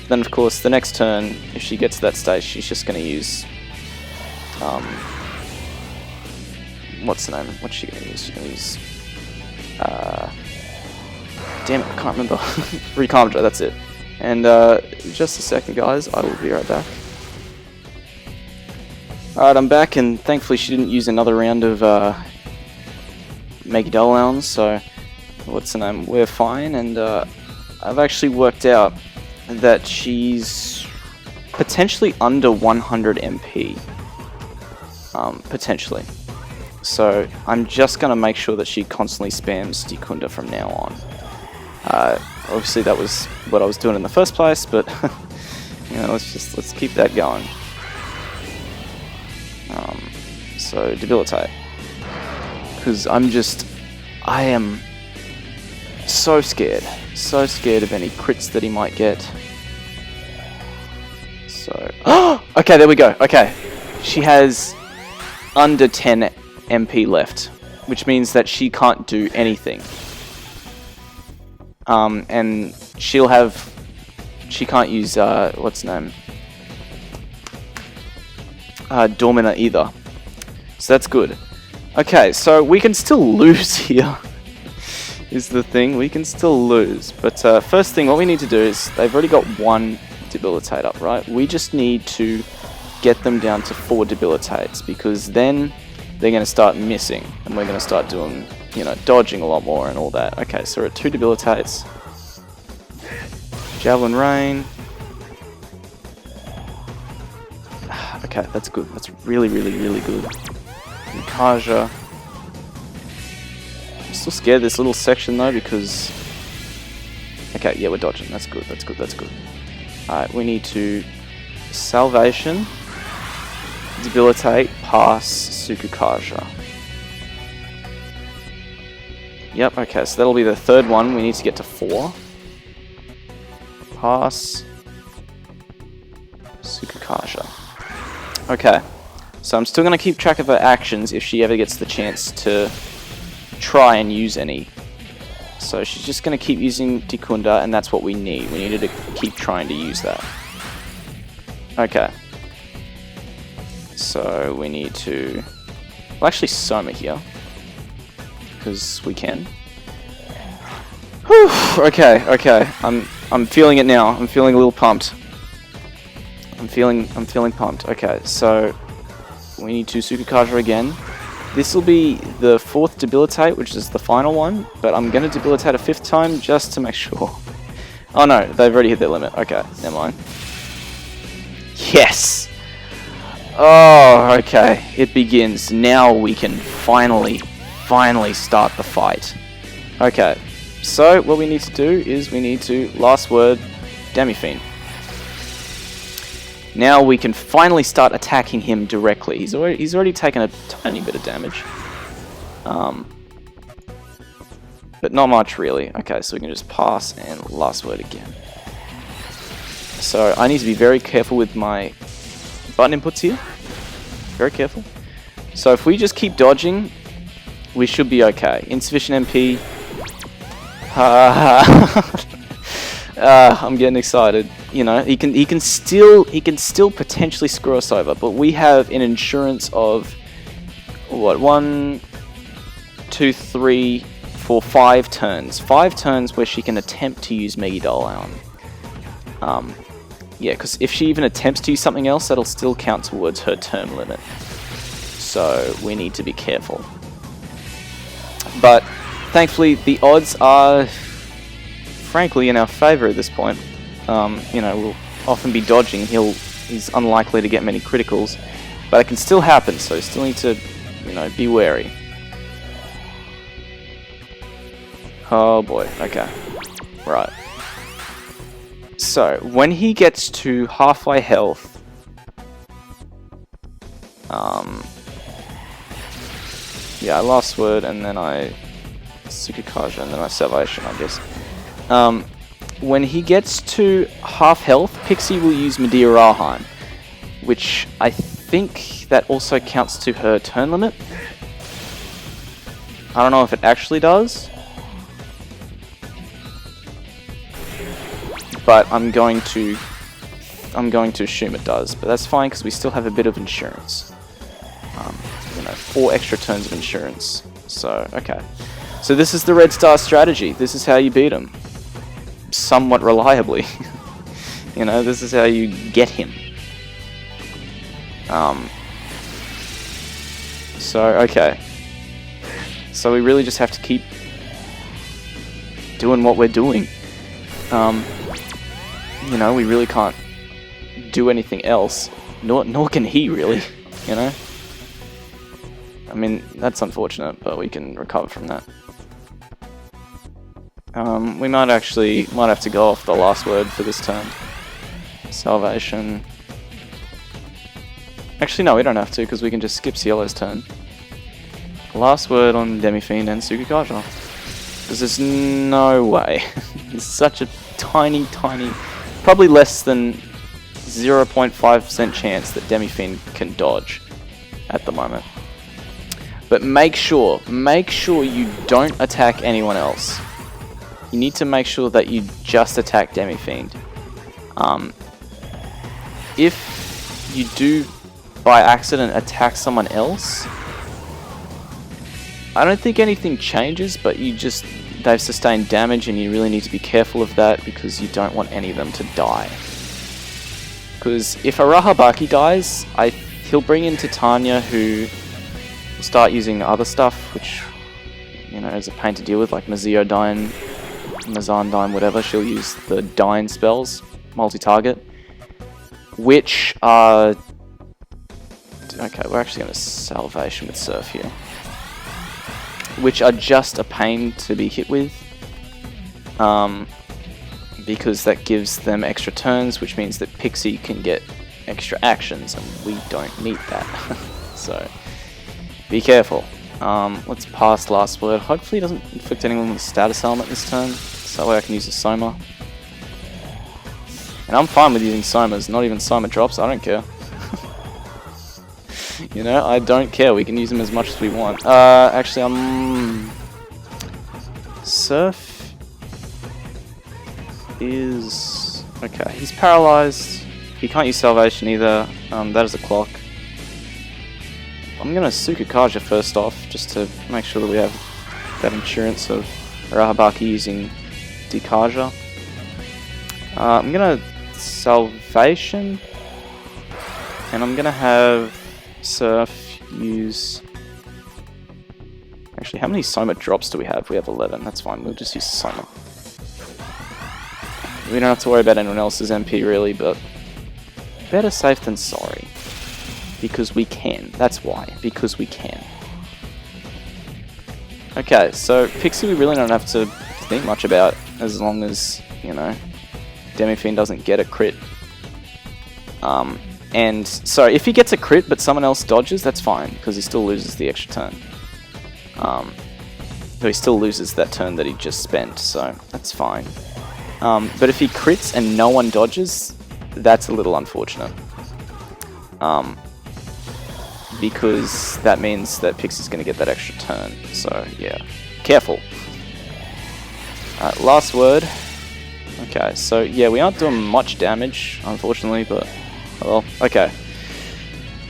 Then, of course, the next turn, if she gets to that stage, she's just going to use... what's the name? What's she going to use? She's going to use... damn it, I can't remember. Recomdra, that's it. And just a second, guys. I will be right back. Alright, I'm back, and thankfully she didn't use another round of Megidol allowance, so... What's the name? We're fine, and I've actually worked out that she's potentially under 100 MP. Potentially. So I'm just going to make sure that she constantly spams Dikunda from now on. Obviously that was what I was doing in the first place, but you know, let's keep that going. So Debilitate, because I am so scared of any crits that he might get. So okay, there we go. Okay, she has under 10 MP left, which means that she can't do anything. And she can't use what's the name? Dormina either. So that's good. Okay, so we can still lose here. Is the thing, we can still lose. But first thing, what we need to do is, they've already got 1 Debilitate up, right? We just need to get them down to 4 Debilitates, because then they're going to start missing, and we're going to start doing, you know, dodging a lot more and all that. Okay, so we're at 2 Debilitates. Javelin Rain. Okay, that's good. That's really, really, really good. And Kaja. I'm still scared of this little section though, because... Okay, yeah, we're dodging. That's good, that's good, that's good. Alright, we need to... Salvation. Debilitate, pass, Sukukaja. Yep, okay, so that'll be the third one. We need to get to 4. Pass, Sukukaja. Okay, so I'm still going to keep track of her actions if she ever gets the chance to try and use any. So she's just going to keep using Dikunda, and that's what we need. We needed to keep trying to use that. Okay. So we need to... Well, actually Soma here, because we can. Whew, okay, okay. I'm feeling it now. I'm feeling a little pumped. I'm feeling pumped. Okay, so we need to Sukukaja again. This will be the 4th Debilitate, which is the final one, but I'm going to Debilitate a 5th time just to make sure. Oh no, they've already hit their limit. Okay, never mind. Yes! Oh, okay. It begins. Now we can finally start the fight. Okay, so what we need to do is we need to, last word, Demi Fiend. Now we can finally start attacking him directly. He's already taken a tiny bit of damage. But not much really. Okay, so we can just pass and last word again. So I need to be very careful with my button inputs here. Very careful. So if we just keep dodging, we should be okay. Insufficient MP. I'm getting excited. You know, he can still potentially screw us over, but we have an insurance of what, 1, 2, 3, 4, 5 turns. 5 turns where she can attempt to use Megidol Allen. Yeah, because if she even attempts to use something else, that'll still count towards her term limit. So we need to be careful. But thankfully, the odds are, frankly, in our favor at this point. You know, we'll often be dodging. He'll He's unlikely to get many criticals, but it can still happen, so you still need to, you know, be wary. Oh boy, okay. Right. So, when he gets to halfway health, yeah, I last word, and then I Tsukikaja, and then I Salvation, I guess. When he gets to half health, Pixie will use Medea Rahan, which I think that also counts to her turn limit. I don't know if it actually does, but I'm going to assume it does. But that's fine because we still have a bit of insurance. You know, 4 extra turns of insurance. So okay. So this is the Red Star strategy. This is how you beat him. Somewhat reliably. You know, this is how you get him. So, okay. So we really just have to keep doing what we're doing. You know, we really can't do anything else. Nor can he, really. You know? I mean, that's unfortunate, but we can recover from that. We might have to go off the last word for this turn. Salvation. Actually, no, we don't have to, because we can just skip Cielo's turn. Last word on Demi Fiend and Tsukikaja. Because there's no way. There's such a tiny, probably less than 0.5% chance that Demi Fiend can dodge at the moment. But make sure you don't attack anyone else. You need to make sure that you just attack Demi Fiend. If you do by accident attack someone else, I don't think anything changes, but they've sustained damage and you really need to be careful of that because you don't want any of them to die. Because if Arahabaki dies, he'll bring in Titania, who will start using other stuff, which, you know, is a pain to deal with, like Maziodyne, Mazandyne, whatever. She'll use the Dyne spells, multi-target, which are... Okay, we're actually going to Salvation with Surf here. Which are just a pain to be hit with. Because that gives them extra turns, which means that Pixie can get extra actions, and we don't need that. So, be careful. Let's pass last word. Hopefully it doesn't inflict anyone with a status element this turn, so that way I can use a Soma. And I'm fine with using Somas, not even Soma drops, I don't care. You know, I don't care, we can use them as much as we want. Actually, Surf is... Okay, he's paralyzed. He can't use Salvation either. That is a clock. I'm gonna Tsukikaja first off, just to make sure that we have that insurance of Arahabaki using Dikaja. I'm gonna Salvation, and I'm gonna have Surf use... Actually, how many Soma drops do we have? We have 11, that's fine, we'll just use Soma. We don't have to worry about anyone else's MP really, but better safe than sorry. Because we can, that's why, because we can. Okay, so Pixie we really don't have to think much about, as long as, you know, Demi Fiend doesn't get a crit. And so if he gets a crit but someone else dodges, that's fine, because he still loses the extra turn. So he still loses that turn that he just spent, so that's fine. But if he crits and no one dodges, that's a little unfortunate. Because that means that Pixie's going to get that extra turn, so yeah, careful. Alright, last word. Okay, so yeah, we aren't doing much damage, unfortunately, but well, okay.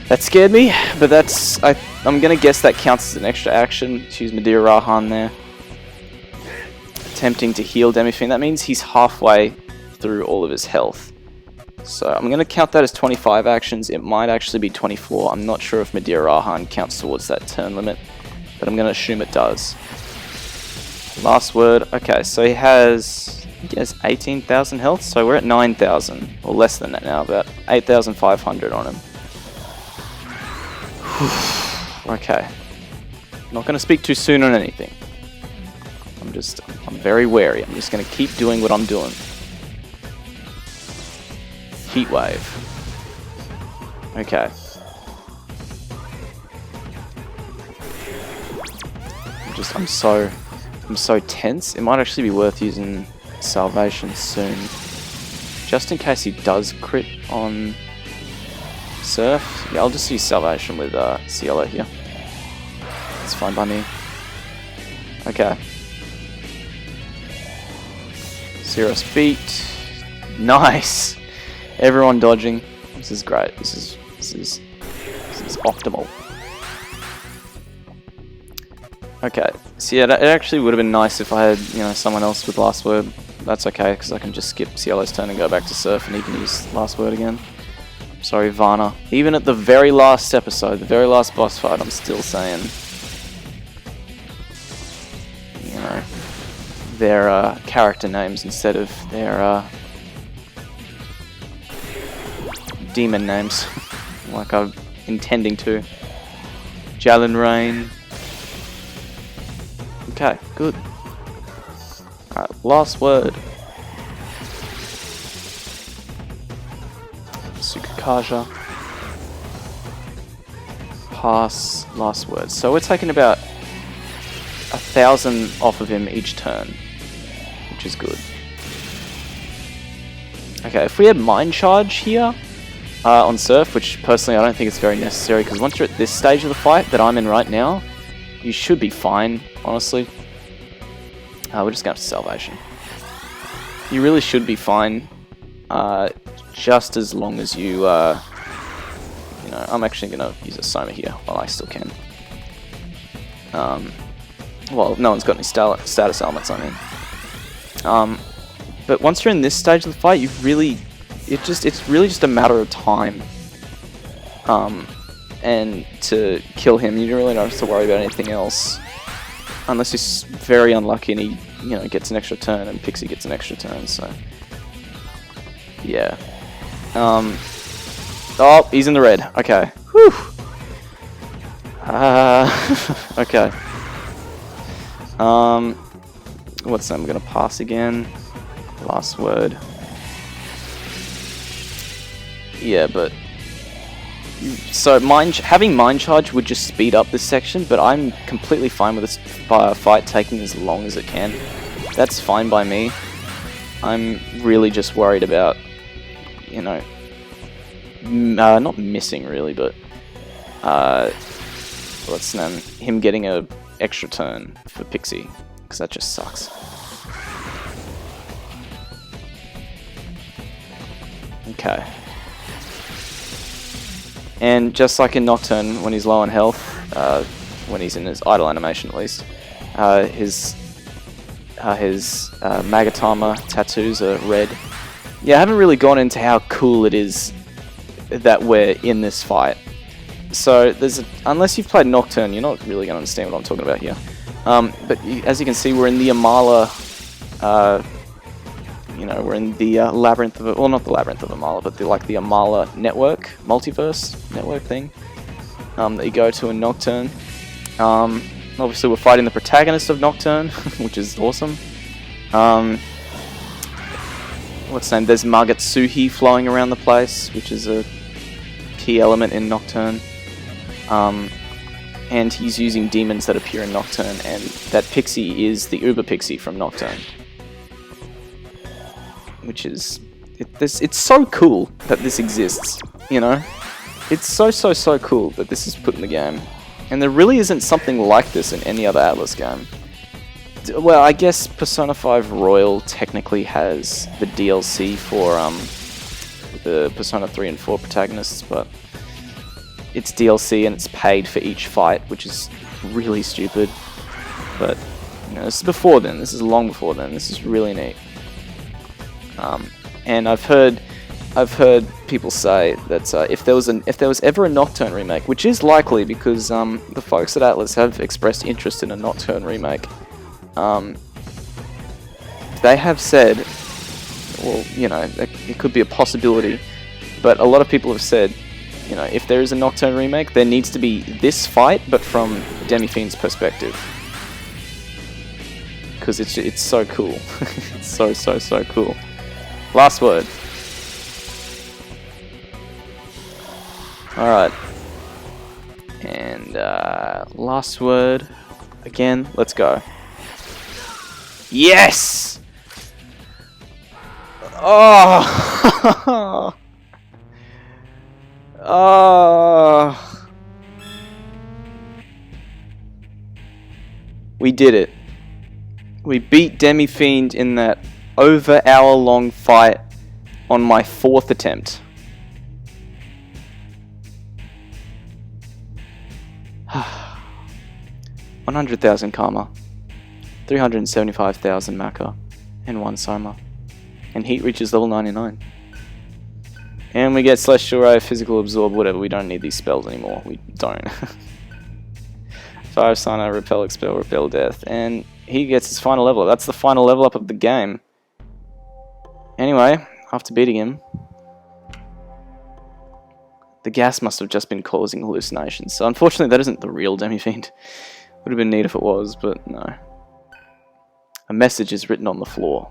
That scared me, but that's... I'm gonna guess that counts as an extra action. Choose Medea Rahan there. Attempting to heal Demi Fiend. That means he's halfway through all of his health. So I'm gonna count that as 25 actions. It might actually be 24. I'm not sure if Medea Rahan counts towards that turn limit, but I'm gonna assume it does. Last word. Okay, so he has He has 18,000 health, so we're at 9,000, or less than that now, about 8,500 on him. Okay. Not going to speak too soon on anything. I'm very wary. I'm just going to keep doing what I'm doing. Heat wave. Okay. I'm so tense. It might actually be worth using salvation soon, just in case he does crit on Surf. Yeah, I'll just use salvation with Cielo here. It's fine by me. Okay. Zero's feet. Nice. Everyone dodging. This is great. This is optimal. Okay, so yeah, it actually would have been nice if I had, someone else with last word. That's okay, because I can just skip Cielo's turn and go back to Surf, and he can use last word again. Sorry, Varna. Even at the very last episode, the very last boss fight, I'm still saying, their character names instead of their demon names, like I'm intending to. Jalen Rain. Okay, good. Alright, last word. Sukakaja. Pass, last word. So we're taking about 1,000 off of him each turn, which is good. Okay, if we had Mind Charge here on Surf, which personally I don't think it's very necessary, because once you're at this stage of the fight that I'm in right now, you should be fine, honestly. We're just going to Salvation. You really should be fine, just as long as you, I'm actually going to use a Soma here while I still can. Well, no one's got any status elements on him. But once you're in this stage of the fight, it's really just a matter of time. And to kill him, you really don't have to worry about anything else. Unless he's very unlucky and he, gets an extra turn, and Pixie gets an extra turn, so... Yeah. Oh, he's in the red. Okay. Whew. Okay. What's that? I'm gonna pass again. Last word. Yeah, but... So having Mind Charge would just speed up this section, but I'm completely fine with this fight taking as long as it can. That's fine by me. I'm really just worried about, not missing really, but what's the name? Him getting a extra turn for Pixie, because that just sucks. Okay. And just like in Nocturne, when he's low on health, when he's in his idle animation at least, his Magatama tattoos are red. Yeah, I haven't really gone into how cool it is that we're in this fight. So unless you've played Nocturne, you're not really going to understand what I'm talking about here. But as you can see, we're in the Amala. We're in the labyrinth of, well, not the labyrinth of Amala, but the Amala network, multiverse network thing that you go to in Nocturne. Obviously, we're fighting the protagonist of Nocturne, which is awesome. What's the name? There's Magatsuhi flowing around the place, which is a key element in Nocturne. And he's using demons that appear in Nocturne, and that Pixie is the Uber Pixie from Nocturne. Which is... It's so cool that this exists, It's so cool that this is put in the game. And there really isn't something like this in any other Atlas game. Well, I guess Persona 5 Royal technically has the DLC for the Persona 3 and 4 protagonists, but it's DLC and it's paid for each fight, which is really stupid. But, this is before then. This is long before then. This is really neat. And I've heard people say that if there was ever a Nocturne remake, which is likely because the folks at Atlas have expressed interest in a Nocturne remake, they have said, well, you know, it could be a possibility, but a lot of people have said, you know, if there is a Nocturne remake, there needs to be this fight, but from Demi Fiend's perspective. Because it's so cool. It's so cool. Last word. Alright. And last word. Again, let's go. Yes! Oh! Oh! We did it. We beat Demi Fiend in that over-hour-long fight on my 4th attempt. 100,000 karma, 375,000 Maka, and 1 Soma. And Heat reaches level 99. And we get Celestial Ray, Physical Absorb, whatever. We don't need these spells anymore. We don't. 5 Sana, Repel, Expel, Repel, Death. And he gets his final level up. That's the final level up of the game. Anyway, after beating him, the gas must have just been causing hallucinations. So unfortunately that isn't the real Demi Fiend. Would have been neat if it was, but no. A message is written on the floor.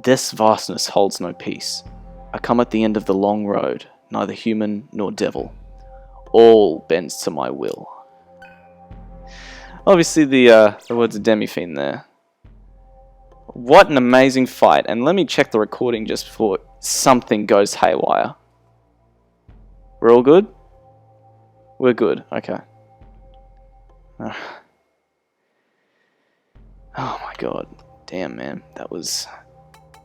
This vastness holds no peace. I come at the end of the long road, neither human nor devil. All bends to my will. Obviously the words of Demi Fiend there. What an amazing fight. And let me check the recording just before something goes haywire. We're all good? We're good, okay. Oh my god. Damn, man. That was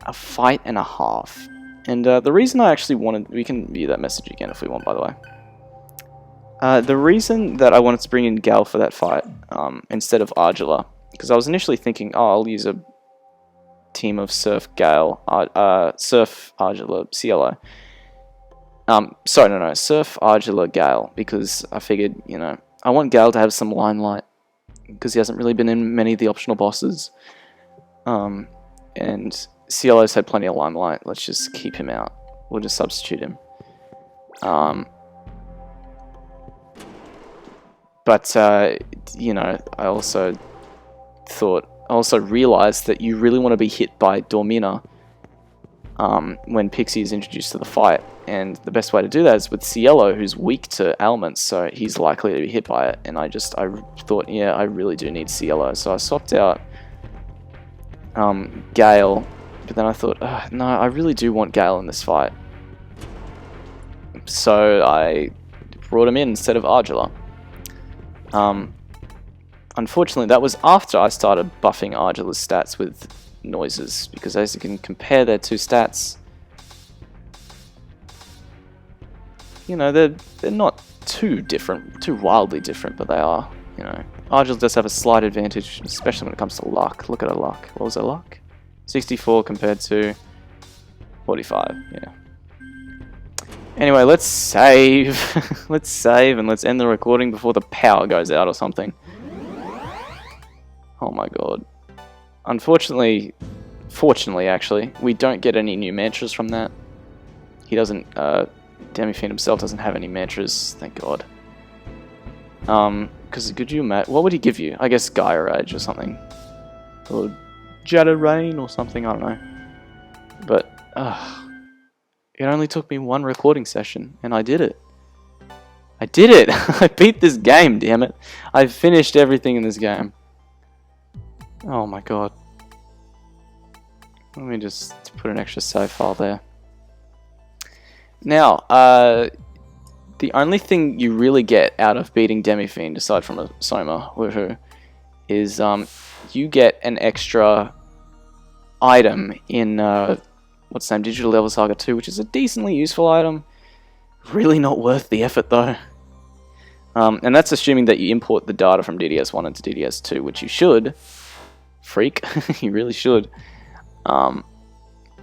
a fight and a half. And the reason I actually wanted... We can view that message again if we want, by the way. The reason that I wanted to bring in Gal for that fight, instead of Argila, because I was initially thinking, oh, I'll use a team of Surf, Gale, Surf, Argila, CLO. Sorry, no, Surf, Argila, Gale, because I figured, you know, I want Gale to have some limelight, because he hasn't really been in many of the optional bosses. And CLO's had plenty of limelight. Let's just keep him out. We'll just substitute him. But, you know, I also realized that you really want to be hit by Dormina when Pixie is introduced to the fight. And the best way to do that is with Cielo, who's weak to ailments, so he's likely to be hit by it. And I thought, yeah, I really do need Cielo. So I swapped out Gale, but then I thought, no, I really do want Gale in this fight. So I brought him in instead of Argila. Unfortunately, that was after I started buffing Argila's stats with noises, because as you can compare their two stats, you know, they're not too wildly different, but they are, you know. Argila does have a slight advantage, especially when it comes to luck. Look at her luck. What was her luck? 64 compared to 45, yeah. Anyway, let's save. Let's save and let's end the recording before the power goes out or something. Oh my god. Unfortunately, fortunately actually, we don't get any new mantras from that. He doesn't, Demi Fiend himself doesn't have any mantras, thank god. Because could you imagine, what would he give you? I guess Gaia Rage or something. Or Jada Rain or something, I don't know. But, it only took me one recording session, and I did it. I did it! I beat this game, damn it. I finished everything in this game. Oh my god. Let me just put an extra save file there. Now, the only thing you really get out of beating Demi Fiend, aside from a Soma, woohoo, is you get an extra item in what's the name, Digital Devil Saga 2, which is a decently useful item. Really not worth the effort though. And that's assuming that you import the data from DDS1 into DDS2, which you should. Freak, you really should. But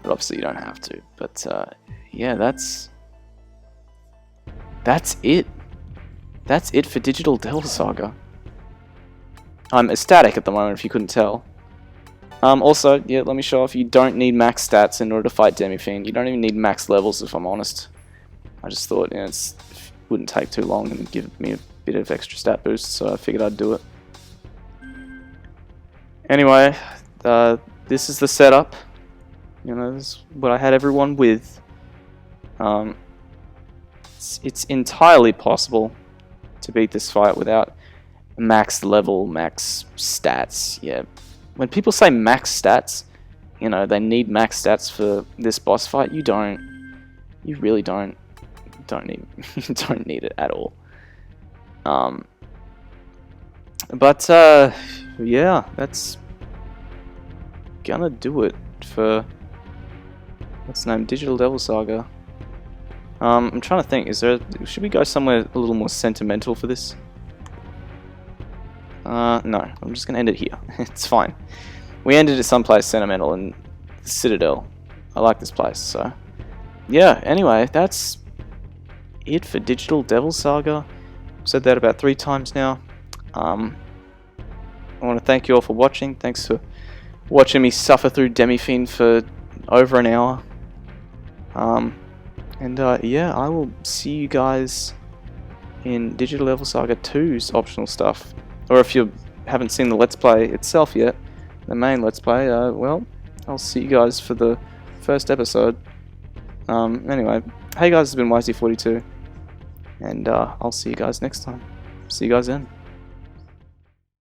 obviously you don't have to. But yeah, that's it. That's it for Digital Devil Saga. I'm ecstatic at the moment, if you couldn't tell. Also, yeah, let me show off. You don't need max stats in order to fight Demi Fiend. You don't even need max levels, if I'm honest. I just thought, you know, it wouldn't take too long and give me a bit of extra stat boost, so I figured I'd do it. Anyway, this is the setup. You know, this is what I had everyone with. It's entirely possible to beat this fight without max level, max stats. Yeah, when people say max stats, you know, they need max stats for this boss fight. You don't. You really don't. Need. You don't need it at all. But yeah, that's gonna do it for what's the name? Digital Devil Saga. I'm trying to think. Should we go somewhere a little more sentimental for this? No. I'm just gonna end it here. It's fine. We ended at someplace sentimental in the Citadel. I like this place. So yeah. Anyway, that's it for Digital Devil Saga. I've said that about 3 times now. I want to thank you all for watching. Thanks for watching me suffer through Demi Fiend for over an hour. Yeah, I will see you guys in Digital Devil Saga 2's optional stuff. Or if you haven't seen the Let's Play itself yet, the main Let's Play, well, I'll see you guys for the first episode. Anyway, hey guys, it's been YZ42, and I'll see you guys next time. See you guys then.